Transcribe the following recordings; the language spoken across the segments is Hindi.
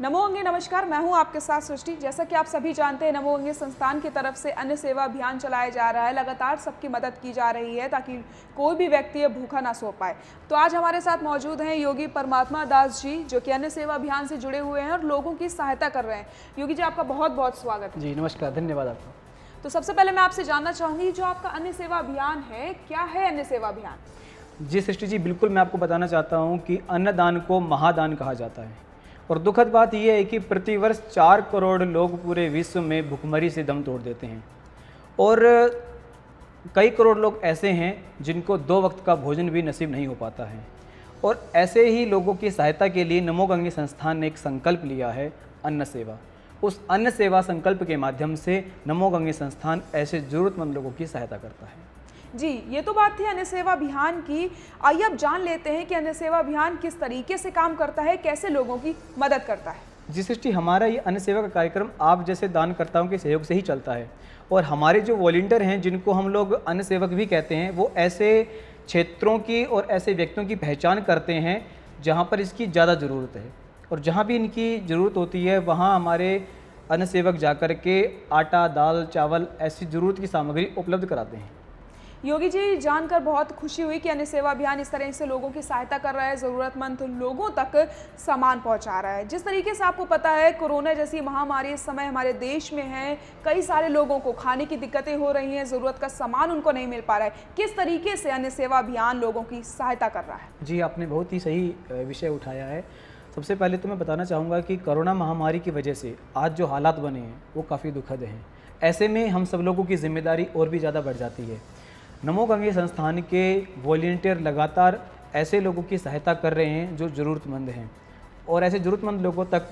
नमो गंगे नमस्कार, मैं हूं आपके साथ सृष्टि। जैसा कि आप सभी जानते हैं, नमो गंगे संस्थान की तरफ से अन्न सेवा अभियान चलाया जा रहा है। लगातार सबकी मदद की जा रही है ताकि कोई भी व्यक्ति भूखा ना सो पाए। तो आज हमारे साथ मौजूद हैं योगी परमात्मा दास जी, जो कि अन्न सेवा अभियान से जुड़े हुए हैं और लोगों की सहायता कर रहे हैं। योगी जी, आपका बहुत बहुत स्वागत है। जी नमस्कार, धन्यवाद आपका। तो सबसे पहले मैं आपसे जानना चाहूँगी, जो आपका अन्न सेवा अभियान है, क्या है अन्न सेवा अभियान? जी सृष्टि जी, बिल्कुल मैं आपको बताना चाहता हूँ कि अन्नदान को महादान कहा जाता है। और दुखद बात यह है कि प्रतिवर्ष 4 करोड़ लोग पूरे विश्व में भुखमरी से दम तोड़ देते हैं और कई करोड़ लोग ऐसे हैं जिनको 2 वक्त का भोजन भी नसीब नहीं हो पाता है। और ऐसे ही लोगों की सहायता के लिए नमो गंगे संस्थान ने एक संकल्प लिया है, अन्न सेवा। उस अन्न सेवा संकल्प के माध्यम से नमो गंगे संस्थान ऐसे ज़रूरतमंद लोगों की सहायता करता है। जी, ये तो बात थी अन्न सेवा अभियान की। आइए अब जान लेते हैं कि अन्न सेवा अभियान किस तरीके से काम करता है, कैसे लोगों की मदद करता है। जी सृष्टि, हमारा ये अन्न सेवा का कार्यक्रम आप जैसे दानकर्ताओं के सहयोग से ही चलता है। और हमारे जो वॉलंटियर हैं, जिनको हम लोग अन्न सेवक भी कहते हैं, वो ऐसे क्षेत्रों की और ऐसे व्यक्तियों की पहचान करते हैं जहाँ पर इसकी ज़्यादा ज़रूरत है। और जहाँ भी इनकी ज़रूरत होती है वहाँ हमारे अन्न सेवक जाकर के आटा, दाल, चावल ऐसी ज़रूरत की सामग्री उपलब्ध कराते हैं। योगी जी, जानकर बहुत खुशी हुई कि अन्न सेवा अभियान इस तरह से लोगों की सहायता कर रहा है, ज़रूरतमंद लोगों तक सामान पहुंचा रहा है। जिस तरीके से आपको पता है, कोरोना जैसी महामारी इस समय हमारे देश में है, कई सारे लोगों को खाने की दिक्कतें हो रही हैं, ज़रूरत का सामान उनको नहीं मिल पा रहा है। किस तरीके से अन्न सेवा अभियान लोगों की सहायता कर रहा है? जी, आपने बहुत ही सही विषय उठाया है। सबसे पहले तो मैं बताना चाहूँगा कि कोरोना महामारी की वजह से आज जो हालात बने हैं वो काफ़ी दुखद हैं। ऐसे में हम सब लोगों की जिम्मेदारी और भी ज़्यादा बढ़ जाती है। नमो गंगे संस्थान के वॉलंटियर लगातार ऐसे लोगों की सहायता कर रहे हैं जो ज़रूरतमंद हैं और ऐसे ज़रूरतमंद लोगों तक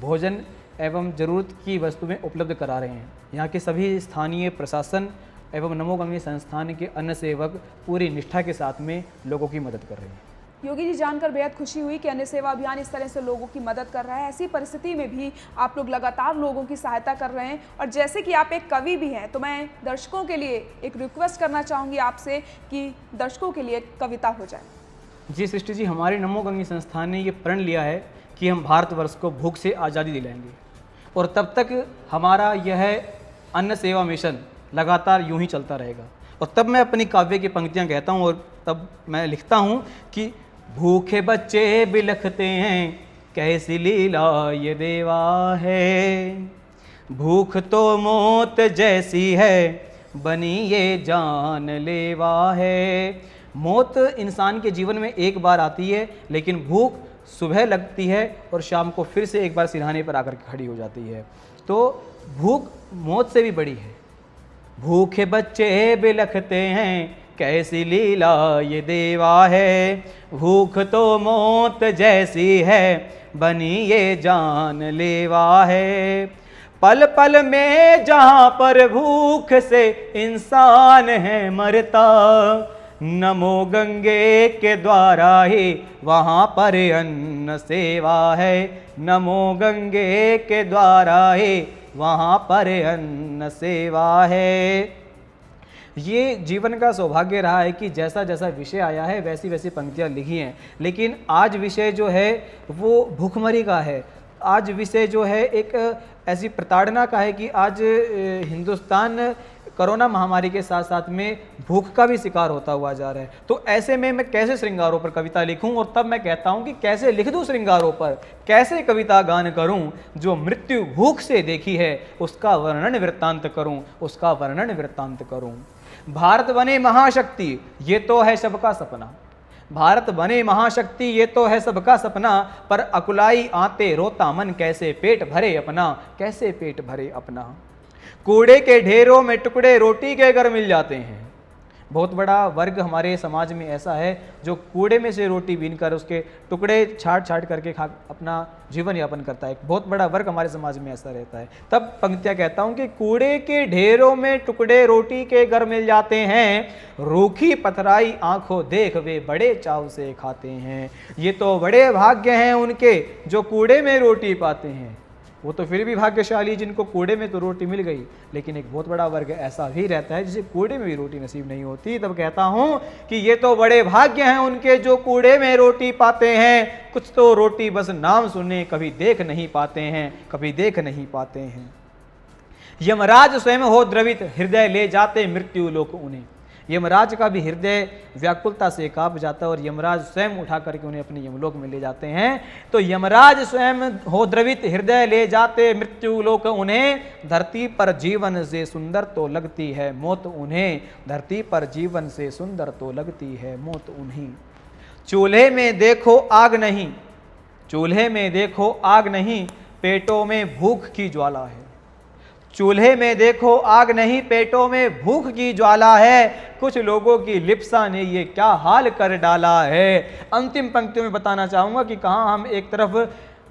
भोजन एवं ज़रूरत की वस्तुएं उपलब्ध करा रहे हैं। यहाँ के सभी स्थानीय प्रशासन एवं नमो गंगे संस्थान के अन्न सेवक पूरी निष्ठा के साथ में लोगों की मदद कर रहे हैं। योगी जी, जानकर बेहद खुशी हुई कि अन्न सेवा अभियान इस तरह से लोगों की मदद कर रहा है। ऐसी परिस्थिति में भी आप लोग लगातार लोगों की सहायता कर रहे हैं। और जैसे कि आप एक कवि भी हैं, तो मैं दर्शकों के लिए एक रिक्वेस्ट करना चाहूँगी आपसे कि दर्शकों के लिए कविता हो जाए। जी सृष्टि जी, हमारे नमो गंगे संस्थान ने ये प्रण लिया है कि हम भारतवर्ष को भूख से आज़ादी दिलाएंगे और तब तक हमारा यह अन्न सेवा मिशन लगातार यूँ ही चलता रहेगा। और तब मैं अपनी काव्य की पंक्तियाँ कहता हूँ और तब मैं लिखता हूँ कि भूखे बच्चे बिलखते हैं, कैसी लीला ये देवा है। भूख तो मौत जैसी है, बनी ये जान लेवा है। मौत इंसान के जीवन में एक बार आती है, लेकिन भूख सुबह लगती है और शाम को फिर से एक बार सिरहाने पर आकर के खड़ी हो जाती है। तो भूख मौत से भी बड़ी है। भूखे बच्चे बिलखते हैं, कैसी लीला ये देवा है। भूख तो मौत जैसी है, बनी ये जान लेवा है। पल पल में जहाँ पर भूख से इंसान है मरता, नमो गंगे के द्वारा ही वहाँ पर अन्न सेवा है। नमो गंगे के द्वारा ही वहाँ पर अन्न सेवा है। ये जीवन का सौभाग्य रहा है कि जैसा जैसा विषय आया है वैसी वैसी पंक्तियाँ लिखी हैं, लेकिन आज विषय जो है वो भूखमरी का है। आज विषय जो है एक ऐसी प्रताड़ना का है कि आज हिंदुस्तान कोरोना महामारी के साथ साथ में भूख का भी शिकार होता हुआ जा रहा है। तो ऐसे में मैं कैसे श्रृंगारों पर कविता लिखूं, और तब मैं कहता हूं कि कैसे लिख दूं श्रृंगारों पर, कैसे कविता गान करूं। जो मृत्यु भूख से देखी है उसका वर्णन वृत्तांत करूं, उसका वर्णन वृत्तांत करूं। भारत बने महाशक्ति, ये तो है सबका सपना। भारत बने महाशक्ति, ये तो है सबका सपना। पर अकुलाई आते रोता मन, कैसे पेट भरे अपना, कैसे पेट भरे अपना। कूड़े के ढेरों में टुकड़े रोटी के अगर मिल जाते हैं। बहुत बड़ा वर्ग हमारे समाज में ऐसा है जो कूड़े में से रोटी बीनकर उसके टुकड़े छाट छाट करके खा अपना जीवन यापन करता है। बहुत बड़ा वर्ग हमारे समाज में ऐसा रहता है। तब पंक्तियाँ कहता हूँ कि कूड़े के ढेरों में टुकड़े रोटी के घर मिल जाते हैं, रूखी पथराई आंखों देख वे बड़े चाव से खाते हैं। ये तो बड़े भाग्य हैं उनके जो कूड़े में रोटी पाते हैं। वो तो फिर भी भाग्यशाली जिनको कूड़े में तो रोटी मिल गई, लेकिन एक बहुत बड़ा वर्ग ऐसा भी रहता है जिसे कूड़े में भी रोटी नसीब नहीं होती। तब कहता हूँ कि ये तो बड़े भाग्य हैं उनके जो कूड़े में रोटी पाते हैं, कुछ तो रोटी बस नाम सुने कभी देख नहीं पाते हैं, कभी देख नहीं पाते हैं। यमराज स्वयं हो द्रवित हृदय ले जाते मृत्यु लोक उन्हें। यमराज का भी हृदय व्याकुलता से कांप जाता है और यमराज स्वयं उठा करके उन्हें अपने यमलोक में ले जाते हैं। तो यमराज स्वयं हो द्रवित हृदय ले जाते मृत्यु लोक उन्हें, धरती पर जीवन से सुंदर तो लगती है मौत उन्हें, धरती पर जीवन से सुंदर तो लगती है मौत उन्हें। चूल्हे में देखो आग नहीं, चूल्हे में देखो आग नहीं, पेटों में भूख की ज्वाला है। चूल्हे में देखो आग नहीं, पेटों में भूख की ज्वाला है, कुछ लोगों की लिप्सा ने ये क्या हाल कर डाला है। अंतिम पंक्तियों में बताना चाहूँगा कि कहाँ हम एक तरफ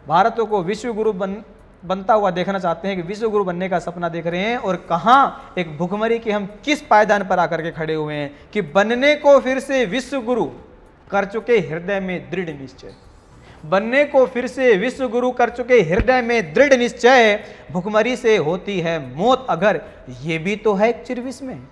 भारत को विश्व गुरु बनता हुआ देखना चाहते हैं कि विश्व गुरु बनने का सपना देख रहे हैं, और कहाँ एक भुखमरी के हम किस पायदान पर आकर के खड़े हुए हैं कि बनने को फिर से विश्व गुरु कर चुके हृदय में दृढ़ निश्चय, बनने को फिर से विश्व गुरु कर चुके हृदय में दृढ़ निश्चय, भुखमरी से होती है मौत अगर ये भी तो है एक चिरविश में,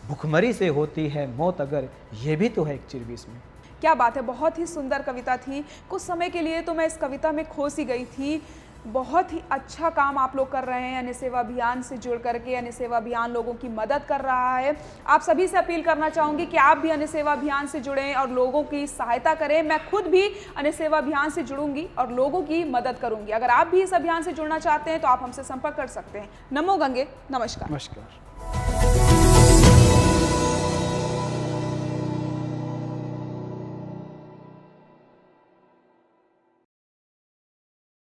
भुखमरी से होती है मौत अगर ये भी तो है एक चिरविश में। क्या बात है, बहुत ही सुंदर कविता थी। कुछ समय के लिए तो मैं इस कविता में खो सी गई थी। बहुत ही अच्छा काम आप लोग कर रहे हैं, अन्य सेवा अभियान से जुड़ करके अन्य सेवा अभियान लोगों की मदद कर रहा है। आप सभी से अपील करना चाहूँगी कि आप भी अन्य सेवा अभियान से जुड़ें और लोगों की सहायता करें। मैं खुद भी अन्य सेवा अभियान से जुड़ूंगी और लोगों की मदद करूंगी। अगर आप भी इस अभियान से जुड़ना चाहते हैं तो आप हमसे संपर्क कर सकते हैं। नमो गंगे, नमस्कार। नमस्कार।